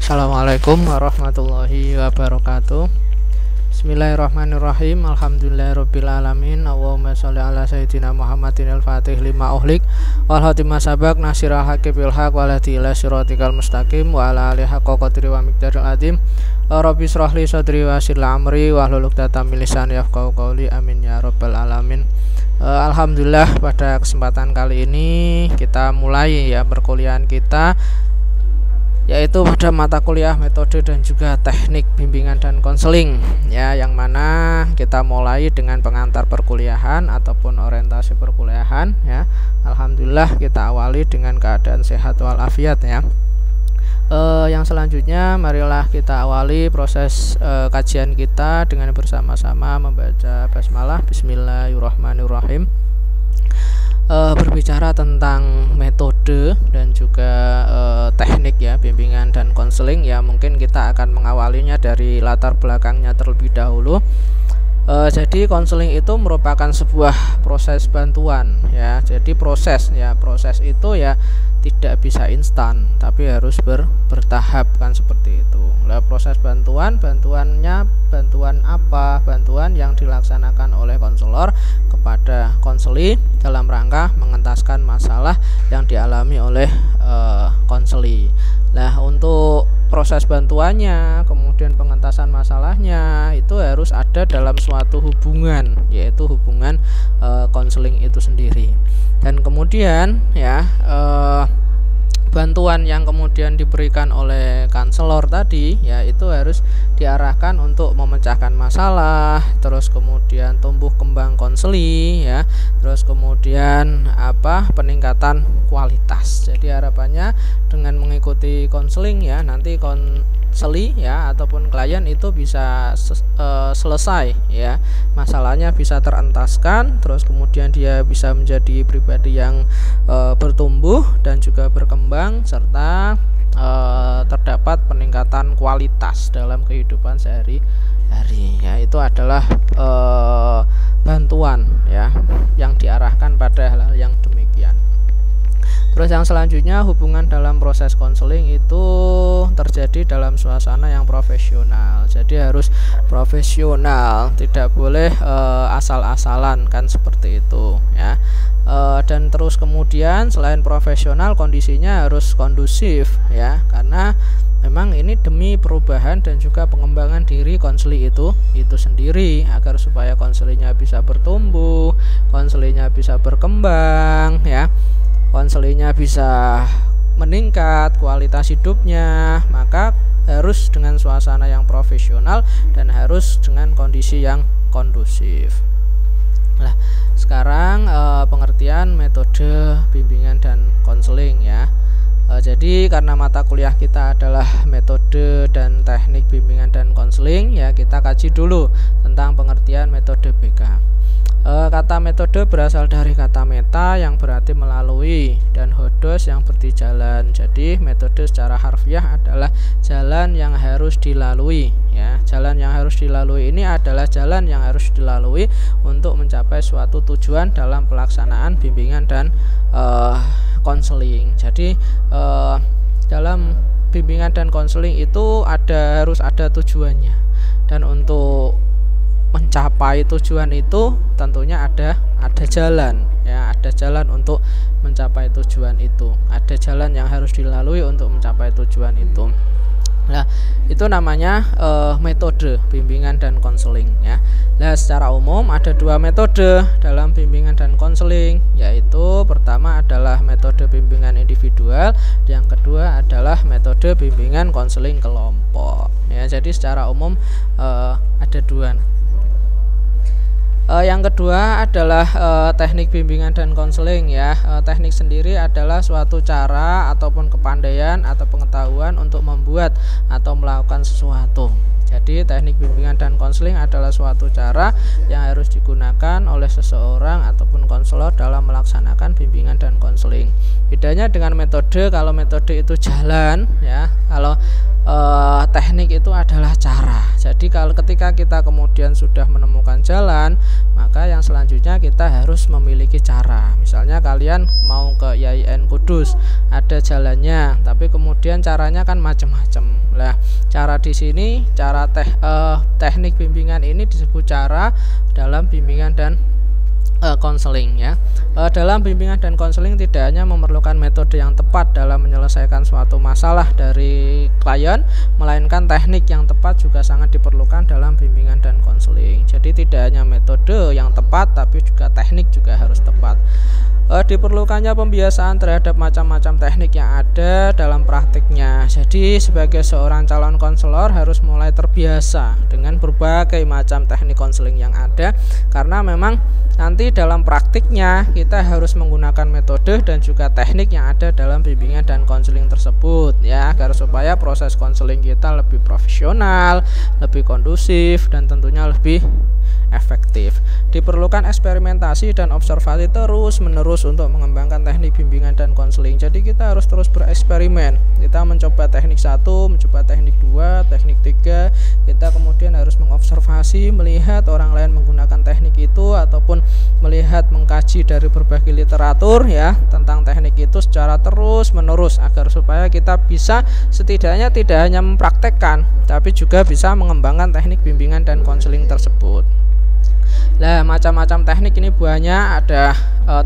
Assalamualaikum warahmatullahi wabarakatuh. Bismillahirrahmanirrahim. Alhamdulillahirabbil alamin. Allahumma shalli ala sayyidina Muhammadin al-Fatih lima uhlik wal khatimah sabaq nasirul haqqi bil haqq wal hadi ila siratikal mustaqim wa ala alihi haqqa qadri wa miqdaril azim. Rabbi shrah li sadri wa yassir li amri wahlul 'uqdatam min lisani yafqahu qawli. Amin ya rabbal alamin. Alhamdulillah, pada kesempatan kali ini kita mulai ya perkuliahan kita, yaitu pada mata kuliah metode dan juga teknik bimbingan dan konseling ya, yang mana kita mulai dengan pengantar perkuliahan ataupun orientasi perkuliahan ya. Alhamdulillah kita awali dengan keadaan sehat walafiat ya. Yang selanjutnya marilah kita awali proses kajian kita dengan bersama-sama membaca basmalah. Bismillahirrahmanirrahim. Berbicara tentang metode dan juga teknik ya bimbingan dan konseling ya, mungkin kita akan mengawalinya dari latar belakangnya terlebih dahulu. Jadi konseling itu merupakan sebuah proses bantuan ya. Jadi proses itu ya tidak bisa instan, tapi harus bertahap kan, seperti itu. Nah, proses bantuannya bantuan apa? Bantuan yang dilaksanakan oleh konselor kepada konseli dalam rangka mengentaskan masalah yang dialami oleh konseli. Nah, untuk proses bantuannya kemudian pengentasan masalahnya itu harus ada dalam suatu hubungan, yaitu hubungan konseling itu sendiri. Dan kemudian ya bantuan yang kemudian diberikan oleh konselor tadi ya itu harus diarahkan untuk memecahkan masalah, terus kemudian tumbuh kembang konseli ya, terus kemudian peningkatan kualitas. Jadi harapannya dengan mengikuti konseling ya, nanti konseli ya ataupun klien itu bisa selesai ya, masalahnya bisa terentaskan, terus kemudian dia bisa menjadi pribadi yang bertumbuh dan juga berkembang, serta terdapat peningkatan kualitas dalam kehidupan sehari-hari ya. Itu adalah bantuan ya yang diarahkan pada hal yang demikian. Terus yang selanjutnya, hubungan dalam proses konseling itu terjadi dalam suasana yang profesional. Jadi harus profesional, tidak boleh asal-asalan kan, seperti itu ya. Dan terus kemudian selain profesional, kondisinya harus kondusif ya, karena memang ini demi perubahan dan juga pengembangan diri konseli itu sendiri, agar supaya konselinya bisa bertumbuh, konselinya bisa berkembang ya, konselinya bisa meningkat kualitas hidupnya, maka harus dengan suasana yang profesional dan harus dengan kondisi yang kondusif. Nah, sekarang pengertian metode bimbingan dan konseling ya. Jadi karena mata kuliah kita adalah metode dan teknik bimbingan dan konseling ya, kita kaji dulu tentang pengertian metode BK. Kata metode berasal dari kata meta yang berarti melalui, dan hodos yang berarti jalan. Jadi metode secara harfiah adalah jalan yang harus dilalui ya. Jalan yang harus dilalui ini adalah jalan yang harus dilalui untuk mencapai suatu tujuan dalam pelaksanaan bimbingan dan konseling. Jadi dalam bimbingan dan konseling itu harus ada tujuannya, dan untuk mencapai tujuan itu tentunya ada jalan ya, ada jalan untuk mencapai tujuan itu, ada jalan yang harus dilalui untuk mencapai tujuan itu. Nah, itu namanya metode bimbingan dan konseling ya. Nah, secara umum ada dua metode dalam bimbingan dan konseling, yaitu pertama adalah metode bimbingan individual, yang kedua adalah metode bimbingan konseling kelompok ya. Jadi secara umum ada dua. Yang kedua adalah teknik bimbingan dan konseling ya. Teknik sendiri adalah suatu cara ataupun kepandaian atau pengetahuan untuk membuat atau melakukan sesuatu. Jadi teknik bimbingan dan konseling adalah suatu cara yang harus digunakan oleh seseorang ataupun konselor dalam melaksanakan bimbingan dan konseling. Bedanya dengan metode, kalau metode itu jalan ya, kalau teknik itu adalah cara. Jadi kalau ketika kita kemudian sudah menemukan jalan, maka maka yang selanjutnya kita harus memiliki cara. Misalnya kalian mau ke IAIN Kudus, ada jalannya, tapi kemudian caranya kan macam-macam. Lah, cara di sini, cara teknik bimbingan ini disebut cara dalam bimbingan dan konseling ya. Dalam bimbingan dan konseling tidak hanya memerlukan metode yang tepat dalam menyelesaikan suatu masalah dari klien, melainkan teknik yang tepat juga sangat diperlukan dalam bimbingan dan konseling. Jadi tidak hanya metode yang tepat, tapi juga teknik juga harus tepat. Diperlukannya pembiasaan terhadap macam-macam teknik yang ada dalam praktiknya. Jadi sebagai seorang calon konselor harus mulai terbiasa dengan berbagai macam teknik konseling yang ada, karena memang nanti dalam praktiknya kita harus menggunakan metode dan juga teknik yang ada dalam bimbingan dan konseling tersebut ya, agar supaya proses konseling kita lebih profesional, lebih kondusif, dan tentunya lebih efektif. Diperlukan eksperimentasi dan observasi terus-menerus untuk mengembangkan teknik bimbingan dan konseling. Jadi kita harus terus bereksperimen. Kita mencoba teknik 1, mencoba teknik 2, teknik 3. Kita kemudian harus mengobservasi, melihat orang lain menggunakan teknik itu, ataupun melihat, mengkaji dari berbagai literatur ya tentang teknik itu secara terus-menerus, agar supaya kita bisa setidaknya tidak hanya mempraktekkan, tapi juga bisa mengembangkan teknik bimbingan dan konseling tersebut. Nah, macam-macam teknik ini banyak, ada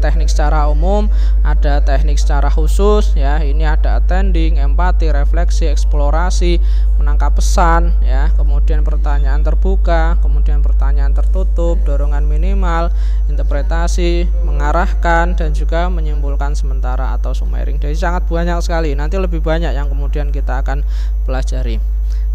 teknik secara umum, ada teknik secara khusus ya. Ini ada attending, empati, refleksi, eksplorasi, menangkap pesan ya, kemudian pertanyaan terbuka, kemudian pertanyaan tertutup, dorongan minimal, interpretasi, mengarahkan, dan juga menyimpulkan sementara atau summering. Jadi sangat banyak sekali. Nanti lebih banyak yang kemudian kita akan pelajari.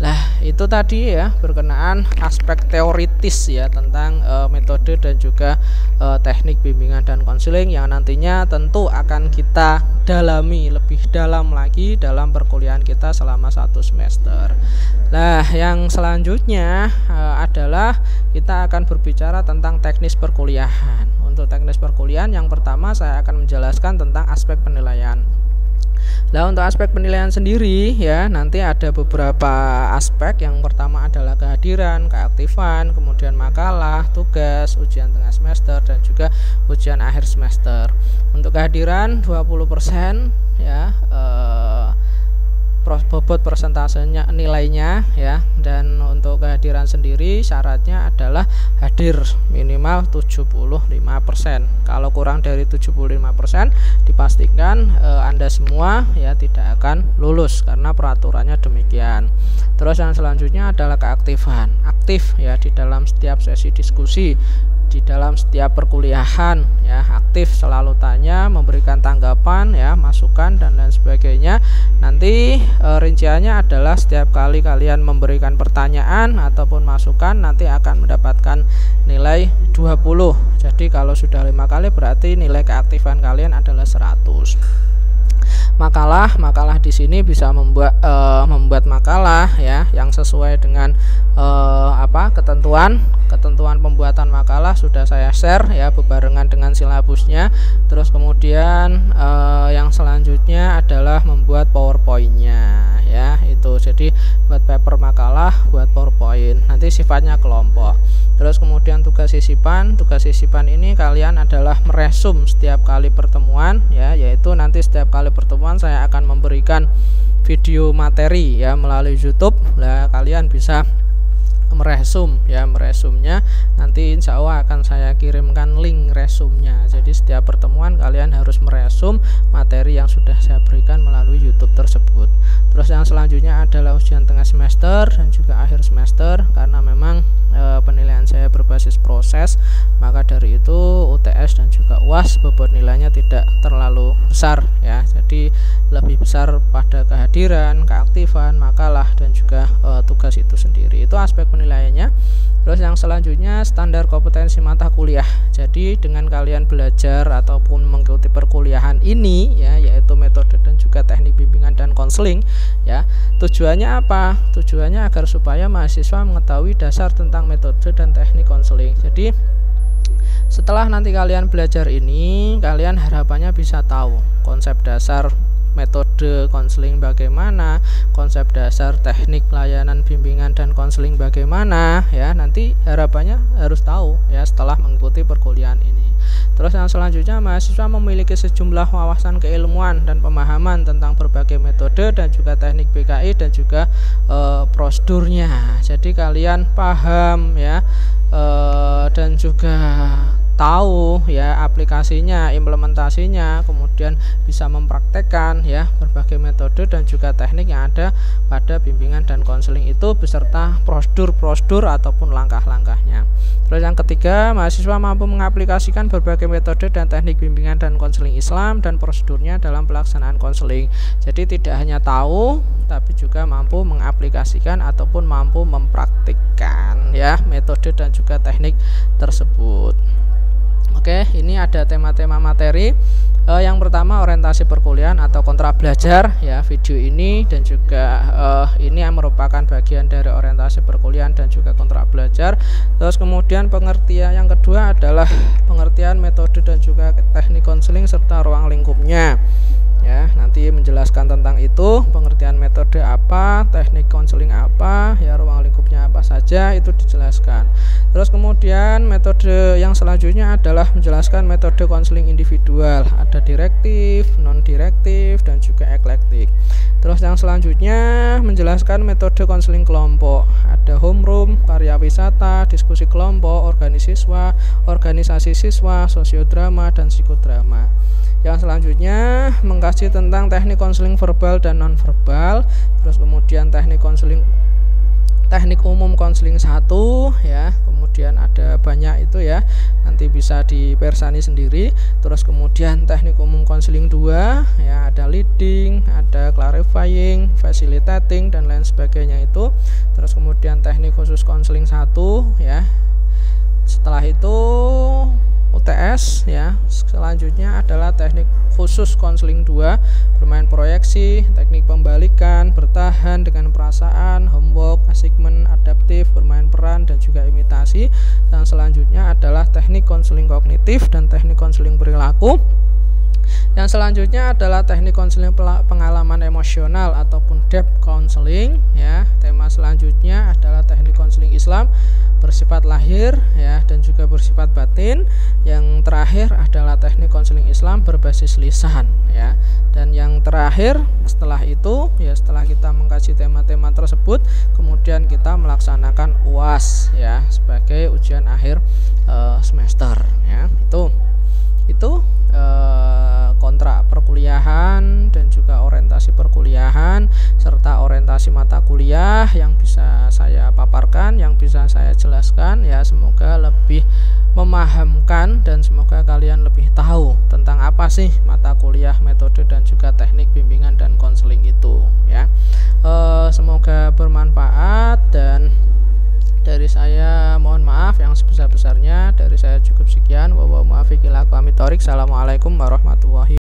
Nah, itu tadi ya berkenaan aspek teoritis ya tentang metode dan juga teknik bimbingan dan konseling yang nantinya tentu akan kita dalami lebih dalam lagi dalam perkuliahan kita selama 1 semester. Nah, yang selanjutnya adalah kita akan berbicara tentang teknis perkuliahan. Untuk teknis perkuliahan yang pertama saya akan menjelaskan tentang aspek penilaian. Nah, untuk aspek penilaian sendiri ya, nanti ada beberapa aspek. Yang pertama adalah kehadiran, keaktifan, kemudian makalah, tugas, ujian tengah semester, dan juga ujian akhir semester. Untuk kehadiran 20% ya, bobot persentasenya nilainya ya, dan untuk kehadiran sendiri syaratnya adalah hadir minimal 75%. Kalau kurang dari 75% dipastikan Anda semua ya tidak akan lulus karena peraturannya demikian. Terus yang selanjutnya adalah keaktifan. Aktif ya di dalam setiap sesi diskusi, di dalam setiap perkuliahan ya, aktif, selalu tanya, memberikan tanggapan ya, masukan dan lain sebagainya. Nanti rinciannya adalah setiap kali kalian memberikan pertanyaan ataupun masukan nanti akan mendapatkan nilai 20. Jadi kalau sudah 5 kali berarti nilai keaktifan kalian adalah 100. Makalah di sini bisa membuat makalah ya yang sesuai dengan ketentuan pembuatan makalah sudah saya share ya bebarengan dengan silabusnya. Terus kemudian yang selanjutnya adalah membuat PowerPoint-nya ya, itu jadi buat paper makalah, buat PowerPoint, nanti sifatnya kelompok. Terus kemudian tugas sisipan ini kalian adalah meresum setiap kali pertemuan ya, yaitu nanti setiap kali pertemuan saya akan memberikan video materi ya melalui YouTube. Lah, kalian bisa meresumnya nanti insya Allah akan saya kirimkan link resumnya. Jadi setiap pertemuan kalian harus meresum materi yang sudah saya berikan melalui YouTube tersebut. Terus yang selanjutnya adalah ujian tengah semester dan juga akhir semester. Karena memang penilaian saya berbasis proses, maka dari itu UTS dan juga UAS bobot nilainya tidak terlalu besar ya. Jadi lebih besar pada kehadiran, keaktifan, makalah dan juga tugas itu sendiri. Itu aspek penilaiannya. Terus yang selanjutnya standar kompetensi mata kuliah. Jadi dengan kalian belajar ataupun mengikuti perkuliahan ini ya, yaitu metode dan juga teknik bimbingan dan konseling ya, tujuannya apa? Tujuannya agar supaya mahasiswa mengetahui dasar tentang metode dan teknik konseling. Jadi setelah nanti kalian belajar ini, kalian harapannya bisa tahu konsep dasar metode konseling bagaimana, konsep dasar teknik layanan bimbingan dan konseling bagaimana, ya nanti harapannya harus tahu ya setelah mengikuti perkuliahan ini. Terus yang selanjutnya, mahasiswa memiliki sejumlah wawasan keilmuan dan pemahaman tentang berbagai metode dan juga teknik BKI dan juga prosedurnya. Jadi kalian paham ya dan juga tahu ya aplikasinya, implementasinya, kemudian bisa mempraktekkan ya berbagai metode dan juga teknik yang ada pada bimbingan dan konseling itu beserta prosedur-prosedur ataupun langkah-langkahnya. Terus yang ketiga, mahasiswa mampu mengaplikasikan berbagai metode dan teknik bimbingan dan konseling Islam dan prosedurnya dalam pelaksanaan konseling. Jadi tidak hanya tahu tapi juga mampu mengaplikasikan ataupun mampu mempraktikkan ya metode dan juga teknik tersebut. Oke, ini ada tema-tema materi. Yang pertama, orientasi perkuliahan atau kontra belajar ya, video ini dan juga ini yang merupakan bagian dari orientasi perkuliahan dan juga kontra belajar. Terus kemudian pengertian yang kedua adalah pengertian metode dan juga teknik konseling serta ruang lingkupnya. Ya, nanti menjelaskan tentang itu, pengertian metode apa, teknik konseling apa, ya ruang lingkupnya apa saja itu dijelaskan. Terus kemudian metode yang selanjutnya adalah menjelaskan metode konseling individual, ada direktif, non direktif dan juga eklektik. Terus yang selanjutnya menjelaskan metode konseling kelompok, ada homeroom, karya wisata, diskusi kelompok, organisasi siswa, sosiodrama dan psikodrama. Yang selanjutnya mengkaji tentang teknik konseling verbal dan nonverbal. Terus kemudian teknik umum konseling 1 ya. Kemudian ada banyak itu ya. Nanti bisa dipersani sendiri. Terus kemudian teknik umum konseling 2 ya, ada leading, ada clarifying, facilitating dan lain sebagainya itu. Terus kemudian teknik khusus konseling 1 ya. Setelah itu UTS ya. Selanjutnya adalah teknik khusus konseling 2, bermain proyeksi, teknik pembalikan, bertahan dengan perasaan, homework, assignment, adaptif, bermain peran dan juga imitasi. Dan selanjutnya adalah teknik konseling kognitif dan teknik konseling perilaku. Yang selanjutnya adalah teknik konseling pengalaman emosional ataupun depth counseling ya. Tema selanjutnya adalah teknik konseling Islam bersifat lahir ya dan juga bersifat batin. Yang terakhir adalah teknik konseling Islam berbasis lisan ya. Dan yang terakhir setelah itu ya, setelah kita mengkaji tema-tema tersebut, kemudian kita melaksanakan UAS ya sebagai ujian akhir semester ya. Itu kontrak perkuliahan dan juga orientasi perkuliahan serta orientasi mata kuliah yang bisa saya paparkan, yang bisa saya jelaskan ya. Semoga lebih memahamkan dan semoga kalian lebih tahu tentang apa sih mata kuliah, metode dan juga teknik bimbingan dan konseling itu ya. Semoga bermanfaat dan dari saya mohon maaf yang sebesar-besarnya. Dari saya cukup sekian. Assalamualaikum warahmatullahi